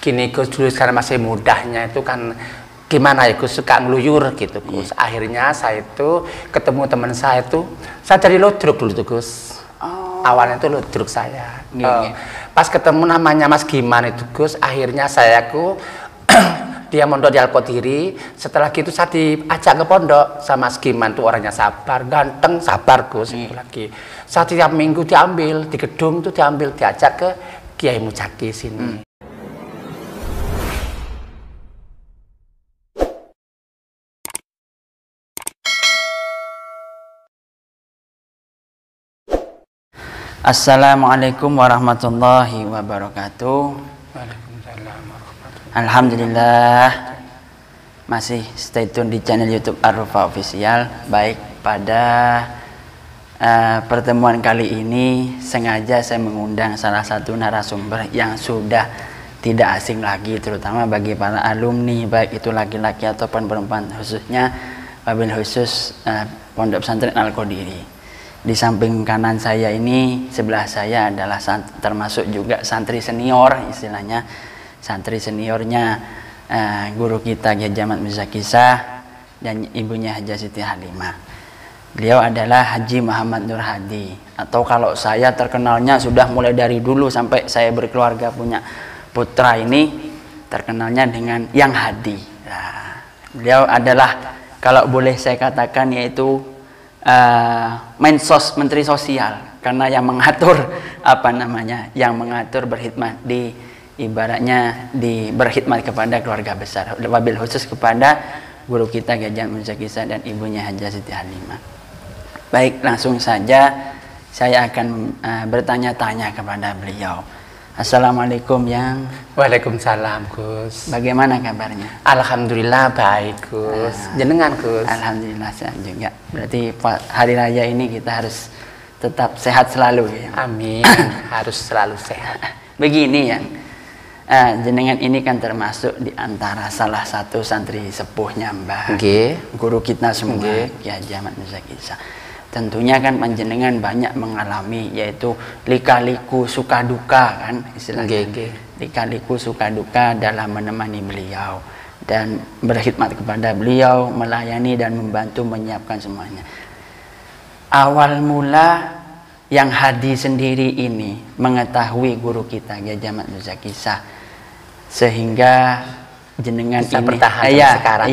Gini Gus, dulu karena masih mudahnya itu kan gimana ya Gus, suka ngeluyur gitu Gus. Akhirnya saya itu ketemu teman saya itu, saya jadi ludruk dulu tuh Gus. Awalnya itu ludruk saya. Pas ketemu namanya Mas Giman itu Gus, akhirnya saya dia mondok di Al-Qadiri. Setelah gitu saya diajak ke pondok sama Mas Giman, tuh orangnya sabar, ganteng, sabar Gus. Lagi saya tiap minggu diambil di gedung tuh, diajak ke Kiai Mujaki sini. Assalamualaikum warahmatullahi wabarakatuh. Waalaikumsalam warahmatullahi. Alhamdulillah masih stay tune di channel YouTube Ar-Rufa Official. Baik, pada pertemuan kali ini sengaja saya mengundang salah satu narasumber yang sudah tidak asing lagi, terutama bagi para alumni, baik itu laki-laki ataupun perempuan, khususnya wabil khusus Pondok Pesantren Al-Qadiri. Di samping kanan saya ini, sebelah saya adalah termasuk juga santri senior, istilahnya santri seniornya guru kita Kiai Ahmad Mirza Kisah dan ibunya Haja Siti Halimah. Beliau adalah Haji Muhammad Nur Hadi, atau kalau saya terkenalnya sudah mulai dari dulu sampai saya berkeluarga punya putra ini, terkenalnya dengan Yang Hadi. Nah, beliau adalah, kalau boleh saya katakan, yaitu Mensos, Menteri Sosial, karena yang mengatur yang mengatur berkhidmat di, ibaratnya berkhidmat kepada keluarga besar, wabil khusus kepada guru kita Kiai Ahmad Mirza Kisah dan ibunya Haja Siti Halimah. Baik, langsung saja saya akan bertanya-tanya kepada beliau. Assalamualaikum Yang. Waalaikumsalam Gus. Bagaimana kabarnya? Alhamdulillah baik Gus. Jenengan Gus? Alhamdulillah sehat juga. Berarti hari raya ini kita harus tetap sehat selalu ya. Amin. Harus selalu sehat. Begini Yang, jenengan ini kan termasuk di antara salah satu santri sepuhnya Mbah guru kita semua, Kiai Ahmad Mirza Kisah. Tentunya kan panjenengan banyak mengalami, yaitu lika-liku suka duka kan istilahnya. Lika-liku suka duka dalam menemani beliau dan berkhidmat kepada beliau, melayani dan membantu menyiapkan semuanya. Awal mula Yang Hadi sendiri ini mengetahui guru kita Kiai Ahmad Mirza Kisah, sehingga jenengan bisa ini bertahan sekarang.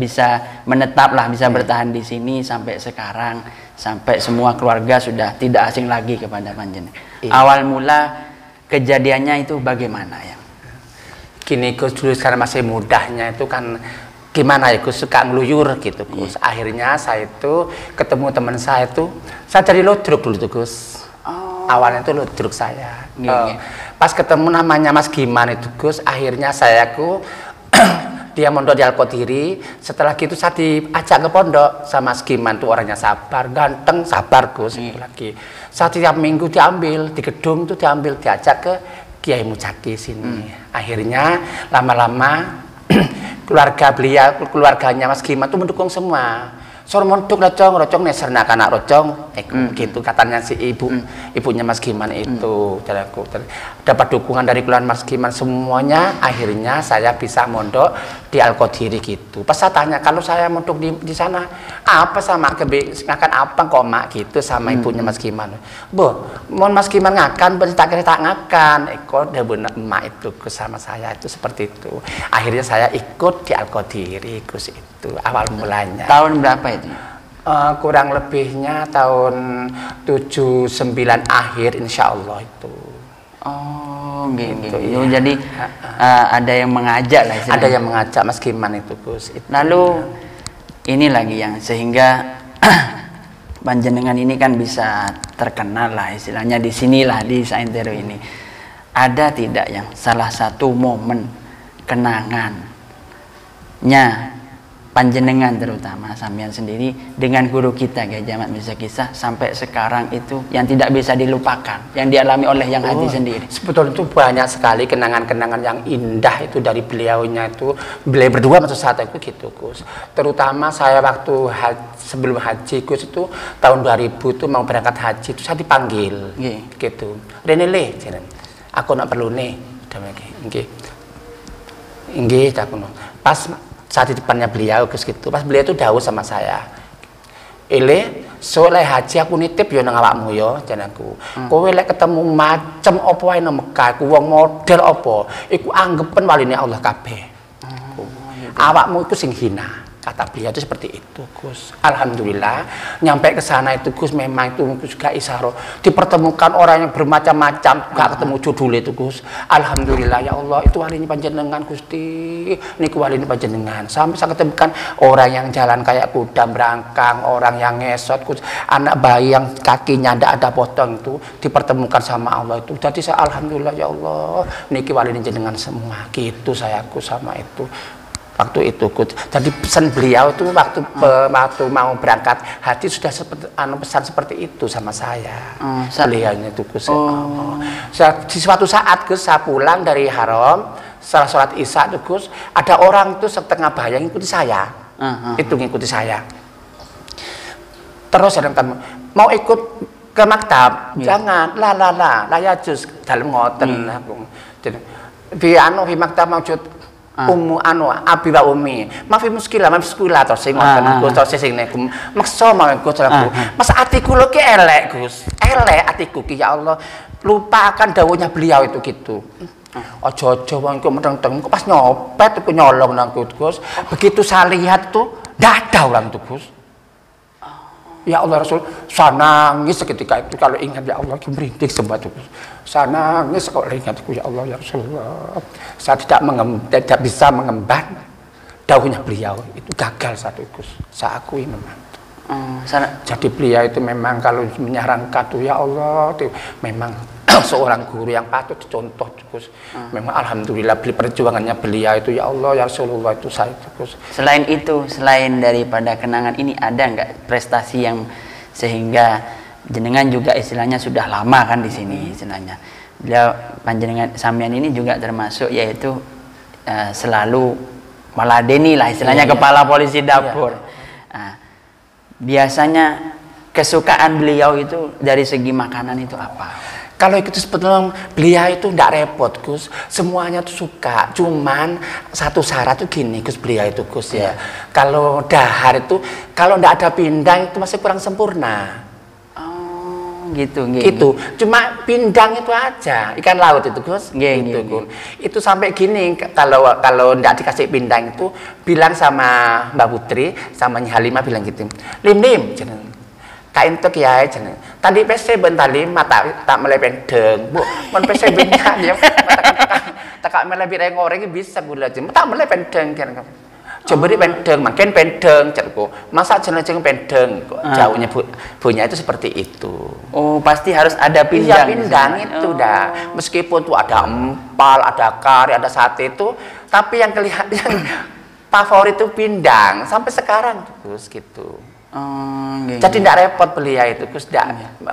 Bisa menetap lah, bisa bertahan di sini sampai sekarang, sampai semua keluarga sudah tidak asing lagi kepada panjenengan. Awal mula kejadiannya itu bagaimana ya? Gini Gus, dulu karena masih mudahnya itu kan gimana ya Gus, suka ngeluyur gitu Gus. Akhirnya saya itu ketemu teman saya itu, saya jadi ludruk dulu tuh Gus. Awalnya itu ludruk saya. Pas ketemu namanya Mas Giman itu Gus, akhirnya saya dia mondok di Al-Qadiri. Setelah gitu saya diajak ke pondok sama Mas Giman, tuh orangnya sabar, ganteng, sabar Gus. Lagi saya tiap minggu diambil di gedung tuh, diajak ke Kiai Mujaki sini. Akhirnya lama-lama keluarganya Mas Giman tuh mendukung semua. Sor montuk rocong neserna anak rocong, gitu katanya si ibunya Mas Giman itu. Dapat dukungan dari keluarga Mas Giman semuanya. Akhirnya saya bisa mondok di Al-Qadiri gitu. Pas saya tanya, kalau saya mondok di sana apa sama ngakan apa kok mak gitu sama ibunya Mas Giman. Mon Mas Giman ngakan, tak ngakan. Dia benar emak itu sama saya itu seperti itu. Akhirnya saya ikut di Al-Qadiri Gus itu awal mulanya. Tahun berapa itu? Kurang lebihnya tahun 79 akhir insya Allah itu. Oh gitu ya. Jadi ada yang mengajak lah istilahnya. Ada yang mengajak Mas Giman itu Gus itu. Lalu ini lagi yang sehingga panjenengan ini kan bisa terkenal lah istilahnya di sinilah, di Saintero ini. Ada tidak yang salah satu momen kenangannya panjenengan, terutama sampean sendiri dengan guru kita Kiai Ahmad Mirza Kisah sampai sekarang itu yang tidak bisa dilupakan, yang dialami oleh Yang Hadi sendiri? Sebetulnya itu banyak sekali kenangan-kenangan yang indah itu dari beliaunya itu. Beliau berdua maksud saya itu gitu Gus. Terutama saya waktu sebelum haji Gus itu tahun 2000 itu mau berangkat haji itu saya dipanggil gitu. Rene le, aku nak perlu nih. Nggih, pas saat di depannya beliau Gus gitu. Pas beliau itu dawuh sama saya. Ile soleh haji aku nitip yo nang awakmu yo jenengku. Kowe lek ketemu macem apa wae nang Mekah, ku wong model apa, iku anggepen waline Allah kabeh. Awakmu itu sing hina. Kata beliau itu seperti itu, Gus. Alhamdulillah, nyampe ke sana itu Gus, memang itu juga isyarah. Dipertemukan orang yang bermacam-macam, gak ketemu judul itu Gus. Alhamdulillah ya Allah, itu walinya panjenengan Gusti. Niku walinya panjenengan. Sampai saya ketemukan orang yang jalan kayak kuda berangkang, orang yang ngesot, Gus. Anak bayi yang kakinya ndak ada potong itu dipertemukan sama Allah itu. Jadi saya alhamdulillah ya Allah, niki walinya jenengan semua. Gitu saya Gus sama itu. Waktu itu jadi pesan beliau itu waktu mau berangkat haji sudah pesan seperti itu sama saya. Beliaunya itu Gus. Di suatu saat Gus saya pulang dari haram setelah sholat isya itu Gus, ada orang itu setengah bayang ngikuti saya. Itu ngikuti saya. Terus ada mau ikut ke maktab, jangan lah ya jus dalam ngoten aku. Di maktab maujud abi wa umi mafi muskilah terus sing ngoten Gus terus sing nek maksa mawon Gus Mas atiku lho ki elek Gus elek atiku ki ya Allah lupakan dawuhnya beliau itu gitu ojo-ojo wong kok meteng-teng kok pas nyopet iku nyolong nang Gus begitu saya lihat tuh ndak ada orang tuh Gus. Ya Allah Rasul, saya nangis seketika itu kalau ingat ya Allah, merinding semua itu. Saya nangis kalau ingat itu ya Allah ya Rasulullah. Saya tidak bisa mengemban dawuhnya beliau itu gagal satu Gus. Saya akui memang. Jadi beliau itu memang kalau menyarankan tuh ya Allah, itu memang seorang guru yang patut dicontoh Gus. Memang alhamdulillah perjuangannya beliau itu ya Allah ya Rasulullah itu saya Gus. Selain itu, selain daripada kenangan ini ada nggak prestasi yang sehingga jenengan juga istilahnya sudah lama kan di sini istilahnya. Beliau panjenengan sampean ini juga termasuk yaitu selalu meladeni lah istilahnya kepala polisi dapur. Nah, biasanya kesukaan beliau itu dari segi makanan itu apa? Kalau itu sebetulnya beliau itu tidak repot Gus, semuanya tuh suka. Cuman satu syarat tuh gini Gus beliau itu Gus ya. Kalau dahar itu kalau tidak ada pindang itu masih kurang sempurna. Oh gitu. Gitu. Cuma pindang itu aja ikan laut itu Gus. Gitu. Itu sampai gini kalau tidak dikasih pindang itu bilang sama Mbak Putri sama Nyi Halimah bilang gitu. Lim. Kain tuh kiai jeneng. Tadi PC bentali mata tak mulai pendeng. Bu, mon PC bentar ya. Tak mulai birai ngoreng bisa gula jeng. Tak mulai pendeng kan. Coba di pendeng, makin pendeng cerku. Masa jeneng pendeng kok jauhnya punya itu seperti itu. Oh, pasti harus ada pindang. Iya, pindang itu dah. Meskipun tuh ada empal, ada kari, ada sate itu, tapi yang kelihatan yang favorit itu pindang sampai sekarang terus gitu. Jadi tidak repot beliau itu Gus,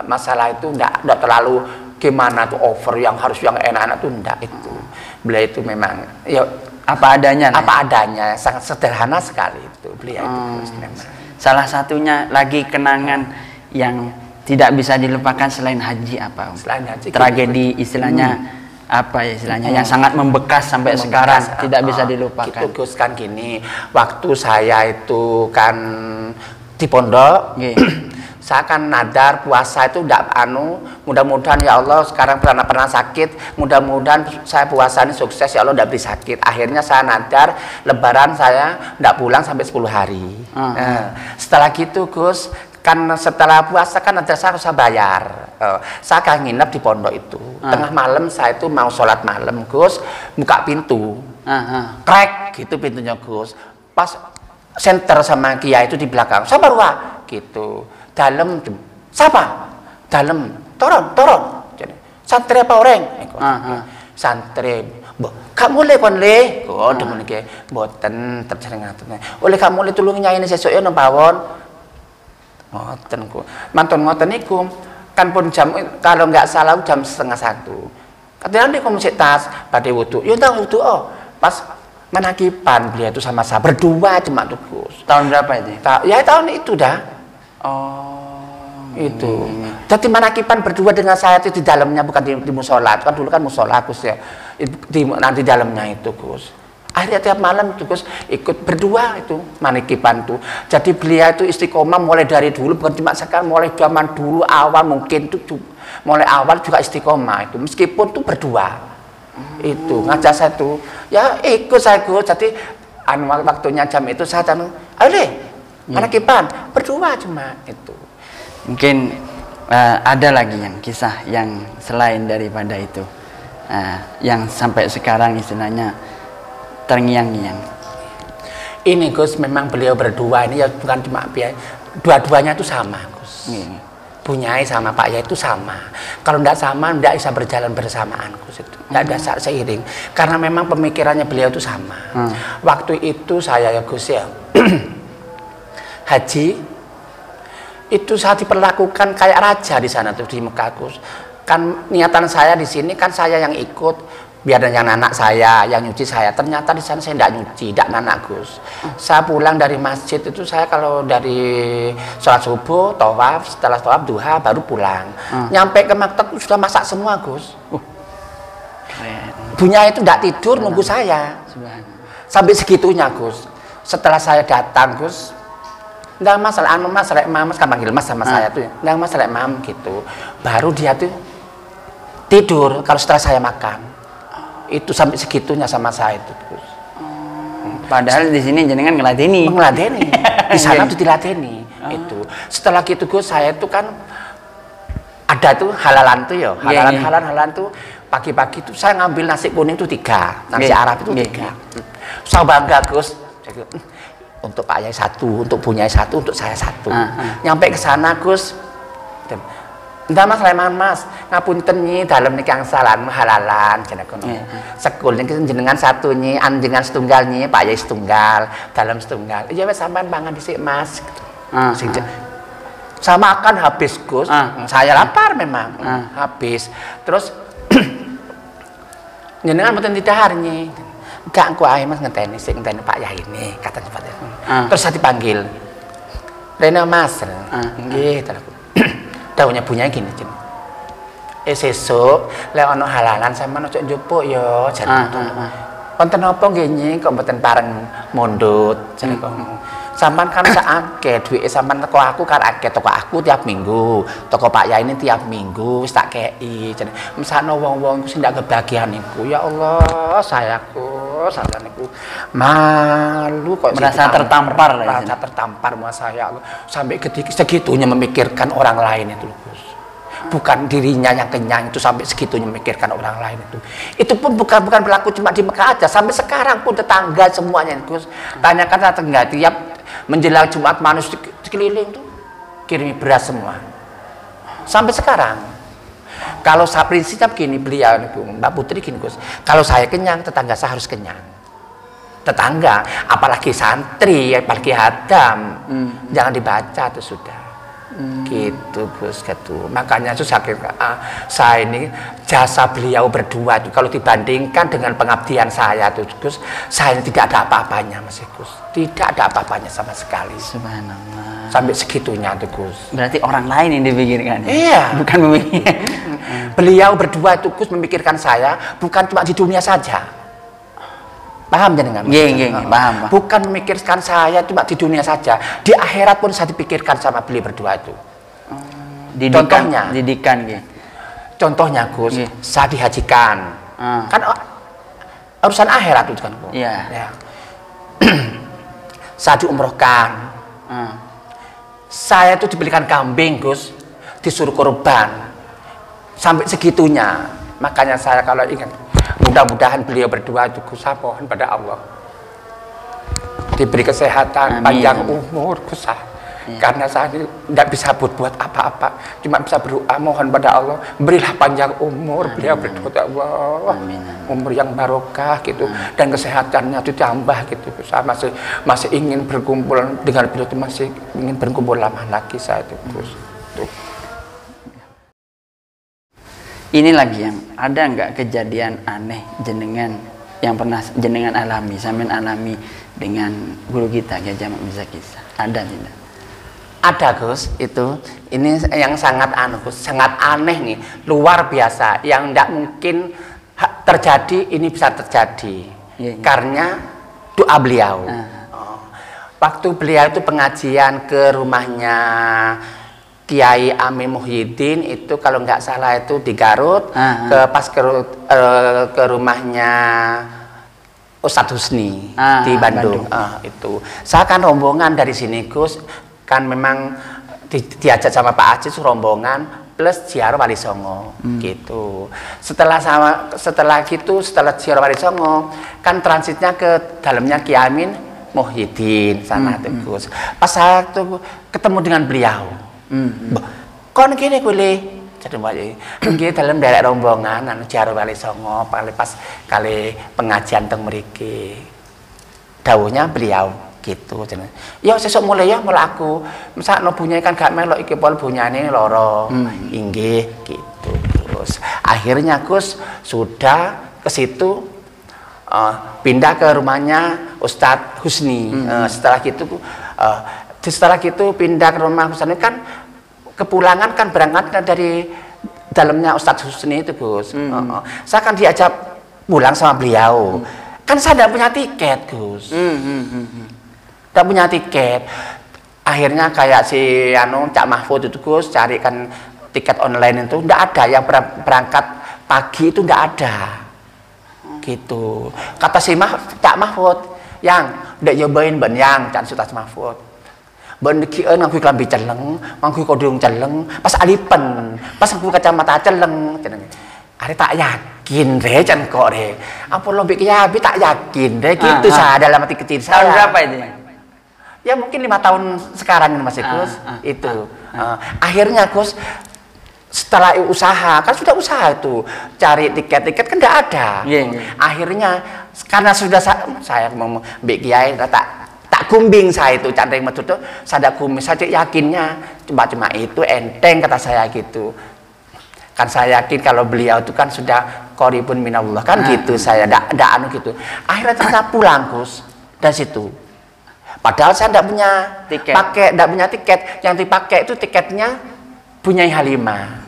masalah itu tidak terlalu gimana tuh over yang harus yang enak-enak tuh tidak itu. Beliau itu memang ya apa adanya. Apa adanya, sangat sederhana sekali itu beliau itu Gus, memang. Salah satunya lagi kenangan yang tidak bisa dilupakan selain haji apa? Selain haji tragedi istilahnya apa ya istilahnya yang sangat membekas sampai sekarang tidak bisa dilupakan. Itu Gus kan gini, waktu saya itu kan di pondok, saya kan nadar puasa itu tidak mudah-mudahan ya Allah sekarang pernah sakit, mudah-mudahan saya puasa ini sukses ya Allah tidak beri sakit. Akhirnya saya nadar lebaran saya tidak pulang sampai 10 hari. Setelah gitu Gus, kan setelah puasa kan nadar saya harus bayar. Saya akan nginep di pondok itu. Tengah malam saya itu mau sholat malam Gus, buka pintu, krek gitu pintunya Gus. Pas center sama kiai itu di belakang. Sabar Wak gitu. Dalam siapa? Dalam turun. Jadi santri apa orang? Santri. Kamu le kon le. Oh demen iki mboten terjadi ngaten. Oleh kamu le tulung nyaine sesuk ya nang pawon. Ngoten ku. Mantun ngoten niku kan pun jam kalau nggak salah jam 12:30. Katanya nek mesti tas badhe wudu. Ya tak wudu pas menakipan beliau itu sama saya berdua cuma tuh Gus. Tahun berapa itu? Ya tahun itu dah. Itu. Jadi menakipan berdua dengan saya itu di dalamnya bukan di musola. Kan dulu kan musola Gus ya. Nanti dalamnya itu Gus. Akhirnya tiap malam itu Gus ikut berdua itu manikipan tuh. Jadi beliau itu istiqomah mulai dari dulu, bukan cuma sekarang, mulai zaman dulu awal mungkin tuh mulai awal juga istiqomah itu meskipun tuh berdua. Itu ngajak saya tuh ya ikut saya Gus. Jadi waktunya jam itu saya ayo deh manikipan berdua cuma itu. Mungkin ada lagi yang kisah yang selain daripada itu yang sampai sekarang istilahnya terngiang-ngiang. Ini Gus memang beliau berdua ini ya bukan cuma dua-duanya itu sama Gus. Bunyai sama Pak Yai itu sama. Kalau tidak sama tidak bisa berjalan bersamaan Gus itu. Tidak bisa seiring. Karena memang pemikirannya beliau itu sama. Waktu itu saya ya Gus ya haji itu saya diperlakukan kayak raja di sana tuh di Mekah Gus. Kan niatan saya di sini kan saya yang ikut biar yang anak saya yang nyuci saya, ternyata di sana saya tidak nyuci, tidak nanak Gus. Saya pulang dari masjid itu saya kalau dari sholat subuh, tawaf, setelah tawaf duha baru pulang. Nyampe ke maktab sudah masak semua Gus. Bunya itu tidak tidur nunggu saya. Sampai segitunya Gus. Setelah saya datang Gus, nggak masalah mas rek mam kan panggil mas sama saya tuh, nggak masalah mam gitu. Baru dia tuh tidur kalau setelah saya makan. Itu sampai segitunya sama saya itu Gus. Padahal di sini jenengan ngeladeni. Ngeladeni. Di sana tuh diladeni. Itu. Setelah gitu Gus, saya itu kan ada tuh halalan tuh ya. Halalan tuh pagi-pagi tuh saya ngambil nasi kuning tuh 3, nasi Arab itu 3. Saya bangga Gus. Untuk Pak Yai 1, untuk Bunyai 1, untuk saya 1. Nyampe ke sana Gus. Ndak mas leman mas ngapunten nyi dalam niki angsalan halalan jeneng kono. Sekul niki jenengan satu nyi anjengan setunggal nyi Pak Yai setunggal dalam setunggal. Iya wis sampean pangan dhisik mas. Sama makan habis Gus. Saya lapar memang. Habis. Terus jenengan mboten didahar nyi. Enggak engko ae mas ngenteni sik ngenteni Pak Yai ini kata cepet. Terus saya dipanggil. Rena mas. Nggih telepon. Daunnya punya gini Cin. Sesuk lek ana halalan sampean ojo njupuk ya jane. Wonten napa nggih Nyi kok mboten pareng mondot jane kok. Sampean kan sakake duwike sampean teko aku kan akeh teko aku tiap minggu, teko Pak Yai ini tiap minggu wis tak kei jane. Mesakno wong-wong iku sing ndak kebahagiaan niku. Ya Allah, sayaku, sampean niku malu kok merasa tertampar lah. Merasa tertampar sama saya sampai segitunya memikirkan orang lain itu Gus. Bukan dirinya yang kenyang itu sampai segitunya memikirkan orang lain itu. Itu pun bukan berlaku cuma di Mekah aja, sampai sekarang pun tetangga semuanya Gus. Tanyakan tetangga tiap menjelang Jumat manus di sekeliling tuh kirimi beras semua. Sampai sekarang. Kalau saya prinsipnya begini beliau Mbak Putri gini Gus. Kalau saya kenyang, tetangga saya harus kenyang. Tetangga, apalagi santri, apalagi hadam, jangan dibaca tuh sudah. Gitu Gus gitu. Makanya tuh saya ini jasa beliau berdua tuh kalau dibandingkan dengan pengabdian saya tuh Gus, saya ini tidak ada apa-apanya Mas Gus. Tidak ada apa-apanya sama sekali. Subhanallah. Sampai segitunya tuh Gus. Berarti orang lain yang dipikirkan. Iya. Bukan memikirkan. Beliau berdua tuh Gus memikirkan saya bukan cuma di dunia saja. Paham jenengan? Iya, paham. Bukan memikirkan saya cuma di dunia saja, di akhirat pun saya dipikirkan sama beliau berdua itu. Didikan Contohnya Gus, saya dihajikan. Kan urusan akhirat itu kan, Gus. Iya. Ya. Saya diumrohkan. Saya itu dibelikan kambing, Gus, disuruh korban. Sampai segitunya. Makanya saya kalau ingat, mudah-mudahan beliau berdua itu Gus, saya mohon pada Allah diberi kesehatan, panjang umur Gus. Karena saya tidak bisa buat apa-apa, cuma bisa berdoa mohon pada Allah berilah panjang umur beliau berdua ya Allah, umur yang barokah gitu, dan kesehatannya ditambah gitu. Saya masih ingin berkumpul dengan beliau itu, masih ingin berkumpul lama lagi saya itu Gus. Ini lagi yang ada nggak kejadian aneh jenengan yang pernah jenengan alami, sampean alami dengan guru kita Kiai Jamal Mirza Kisah? Ada tidak? Ada Gus, itu ini yang sangat aneh Gus, sangat aneh nih, luar biasa, yang tidak mungkin terjadi ini bisa terjadi. karena doa beliau. Waktu beliau itu pengajian ke rumahnya Kiai Amin Muhyiddin itu kalau nggak salah itu di Garut, ke rumahnya Ustadz Husni di Bandung. Itu saya kan rombongan dari sini Gus, kan memang diajak sama Pak Aziz rombongan plus ziarah Wali Songo gitu. Setelah ziarah Wali Songo kan transitnya ke dalamnya Kiai Amin Muhyiddin sana Gus. Pas saya tuh ketemu dengan beliau, kon gini boleh jadi mungkin dalam daerah rombongan anu ziarah Wali Songo pas kali pengajian teng mriki dawuhnya beliau gitu. Ya sesuk mulai aku misal no bunyai kan gak melok iki pol bunyane loro inggih gitu. Terus akhirnya Gus sudah ke situ pindah ke rumahnya Ustadz Husni. Setelah gitu pindah ke rumah Husni kan kepulangan kan berangkatnya dari dalamnya Ustadz Husni itu Gus. Saya kan diajak pulang sama beliau. Kan saya tidak punya tiket Gus. Tidak punya tiket. Akhirnya kayak si Cak Mahfud itu Gus carikan tiket online itu tidak ada yang berangkat pagi itu tidak ada. Gitu. Kata si Cak Mahfud, yang ndak nyobain ben yang Cak Ustaz Mahfud. Ben dikieun nganggo klambi celeng, nganggo kodong celeng, pas alipen, pas nganggo kacamata celeng ceneng. Are tak yakin deh can kok deh. Apa lo bikin ya, tak yakin deh gitu saya dalam hati kecil saya. Tahun berapa itu? Ya mungkin 5 tahun sekarang ini Mas Gus. Itu. Akhirnya Gus setelah usaha, kan sudah usaha itu cari tiket kan tidak ada. Akhirnya karena sudah saya mau Mbak Kiai tak kumbing saya itu cantik metode tuh saya kumbing saja yakinnya cuma itu enteng kata saya gitu. Kan saya yakin kalau beliau itu kan sudah qoribun minallah kan gitu saya ndak anu gitu. Akhirnya saya pulang Gus dari situ. Padahal saya ndak punya tiket. Ndak punya tiket, yang dipakai itu tiketnya Bunyai Halimah.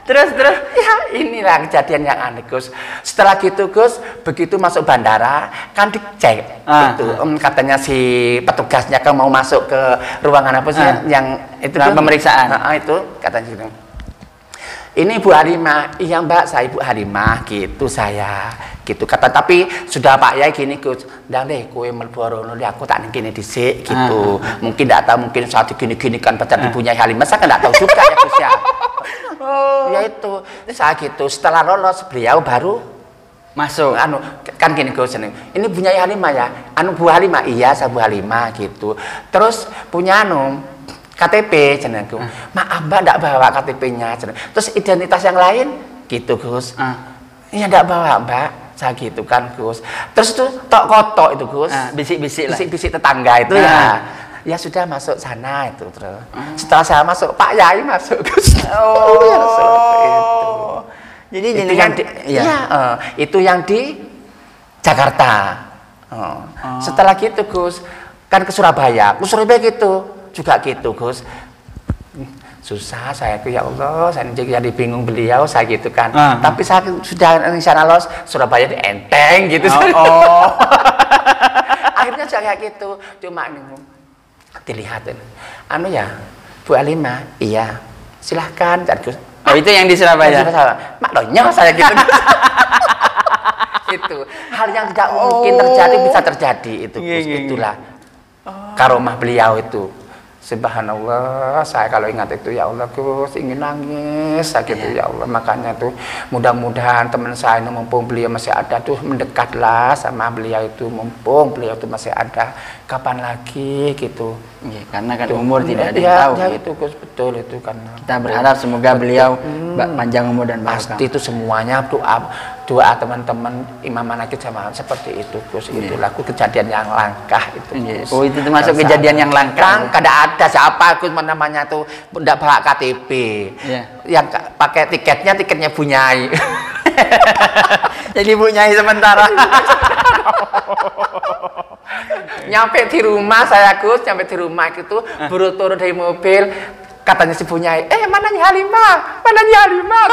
terus ya inilah kejadian yang aneh Gus. Setelah gitu Gus, begitu masuk bandara kan dicek itu katanya si petugasnya kan mau masuk ke ruangan apa sih yang itu pemeriksaan. Itu katanya gitu. Ini Bu Halimah, iya Mbak, saya Ibu Halimah, gitu saya, gitu kata. Tapi sudah Pak Yai gini Gus, ndang deh, kue melborono, aku tak gini disik, gitu. Mungkin tidak tahu, mungkin saat gini kan pacar Ibunya Halimah, saya kan tidak tahu juga ya Gus ya. Ya itu, saya gitu. Setelah lolos beliau baru masuk. Kan gini Gus, ini Bunyai Halimah ya, Bu Halimah, iya saya Bu Halimah, gitu. Terus punya KTP cenengku. Maaf Mbak ndak bawa KTP-nya. Terus identitas yang lain gitu Gus. Iya ndak bawa Mbak. Saya gitu kan Gus. Terus itu tok kotok itu Gus. Bisik-bisik lah. Bisik-bisik tetangga itu ya. Ya sudah masuk sana itu terus. Setelah saya masuk Pak Yai masuk Gus. Jadi itu yang itu yang di Jakarta. Setelah gitu Gus kan ke Surabaya. Ke Surabaya gitu. Juga gitu Gus, susah saya tuh ya Allah, saya jadi bingung beliau saya gitu kan. Tapi saya sudah insya Allah Surabaya di enteng gitu. Akhirnya saya kayak gitu, cuma dilihat ya Bu Halimah, iya silahkan Gus. Itu yang di Surabaya. Mak donya saya gitu. Itu hal yang tidak mungkin terjadi bisa terjadi itu Gus. Itulah karomah beliau itu. Subhanallah, saya kalau ingat itu ya Allah Gus ingin nangis gitu ya Allah. Makanya tuh mudah-mudahan teman saya ini mumpung beliau masih ada tuh mendekatlah sama beliau itu, mumpung beliau itu masih ada, kapan lagi gitu. Karena kan umur tidak ada yang tahu. Ya itu Gus, betul itu kan. Kita berharap semoga beliau panjang umur dan barokah. Pasti itu semuanya doa teman-teman Imam Manakib sama seperti itu Gus. Itulah kejadian yang langkah itu. Itu termasuk kejadian yang langka. Kada ada siapa Gus namanya tuh tidak bawa KTP. Yang pakai tiketnya Bunyai. Jadi Bunyai sementara. Nyampe di rumah saya Gus, nyampe di rumah itu baru turun dari mobil katanya si Bunyai, mana Nyi Halimah, mana Nyi Halimah,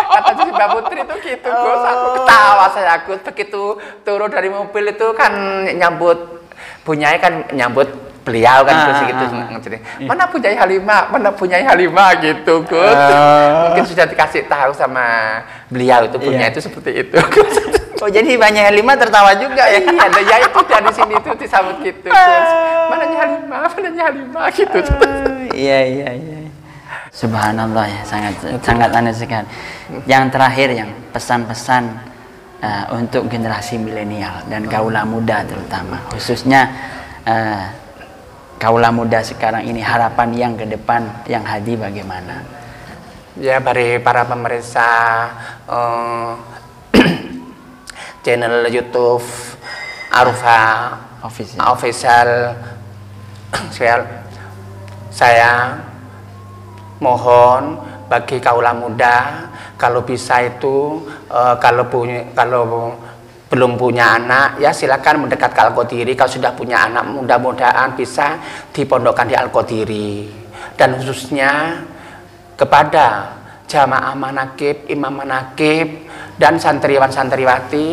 katanya si Mbak Putri itu gitu Gus. Aku ketawa saya Gus, begitu turun dari mobil itu kan nyambut Bunyai kan nyambut beliau kan Gus gitu. Mana Bunyai Halimah, mana Bunyai Halimah gitu Gus. Mungkin sudah dikasih tahu sama beliau itu Bunyai itu seperti itu Gus. Oh jadi banyak Halimah tertawa juga ya? Iya, ya itu dari sini tuh disambut gitu Gus. Mana Nyi Halimah gitu. Iya. Subhanallah ya, sangat aneh sekali. Yang terakhir yang pesan-pesan untuk generasi milenial dan kaula muda terutama, khususnya kaula muda sekarang ini, harapan yang ke depan yang Hadi bagaimana? Ya dari para pemirsa channel YouTube Arufa Official, saya mohon bagi kaula muda kalau bisa itu kalau belum punya anak ya silakan mendekat ke Al-Qadiri. Kalau sudah punya anak mudah-mudahan bisa dipondokkan di Al-Qadiri, dan khususnya kepada jamaah manakib, imam manakib, dan santriwan-santriwati,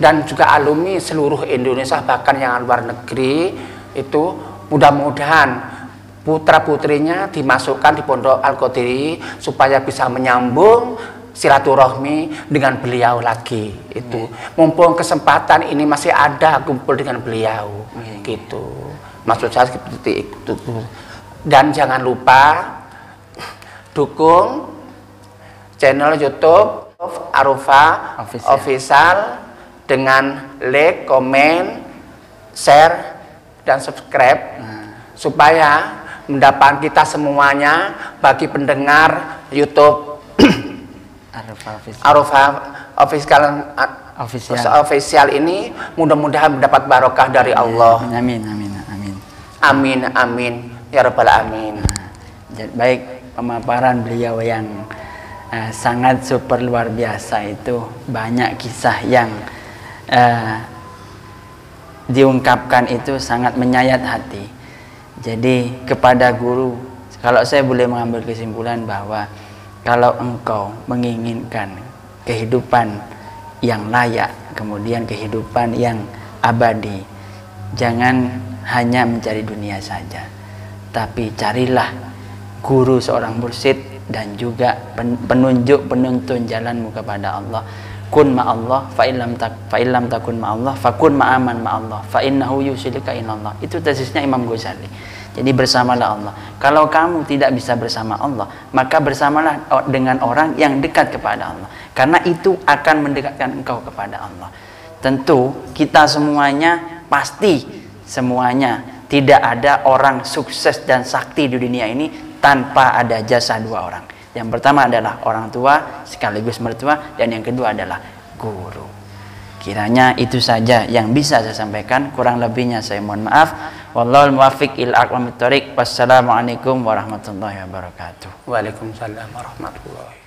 dan juga alumni seluruh Indonesia bahkan yang luar negeri itu mudah-mudahan putra-putrinya dimasukkan di Pondok Al-Qadiri supaya bisa menyambung silaturahmi dengan beliau lagi itu. Mumpung kesempatan ini masih ada kumpul dengan beliau gitu. Maksud saya seperti itu. Dan jangan lupa dukung channel YouTube Arufa Official dengan like, komen, share, dan subscribe supaya mendapat kita semuanya bagi pendengar YouTube Arufa Official ini mudah-mudahan mendapat barokah dari Allah. Amin ya rabbal alamin. Baik, pemaparan beliau yang sangat super luar biasa itu, banyak kisah yang diungkapkan itu sangat menyayat hati. Jadi kepada guru, kalau saya boleh mengambil kesimpulan bahwa kalau engkau menginginkan kehidupan yang layak, kemudian kehidupan yang abadi, jangan hanya mencari dunia saja, tapi carilah guru, seorang mursyid, dan juga penunjuk, penuntun jalanmu kepada Allah. Kun ma'allah fa illam takun ma'allah fa kun ma'aman ma'allah fa innahu yusilika inallah. Itu tesisnya Imam Ghazali. Jadi bersamalah Allah. Kalau kamu tidak bisa bersama Allah, maka bersamalah dengan orang yang dekat kepada Allah, karena itu akan mendekatkan engkau kepada Allah. Tentu kita semuanya, pasti semuanya, tidak ada orang sukses dan sakti di dunia ini tanpa ada jasa dua orang. Yang pertama adalah orang tua sekaligus mertua, dan yang kedua adalah guru. Kiranya itu saja yang bisa saya sampaikan, kurang lebihnya saya mohon maaf. Wallahul muwaffiq ila aqwamit thoriq. Wassalamualaikum warahmatullahi wabarakatuh. Waalaikumsalam warahmatullahi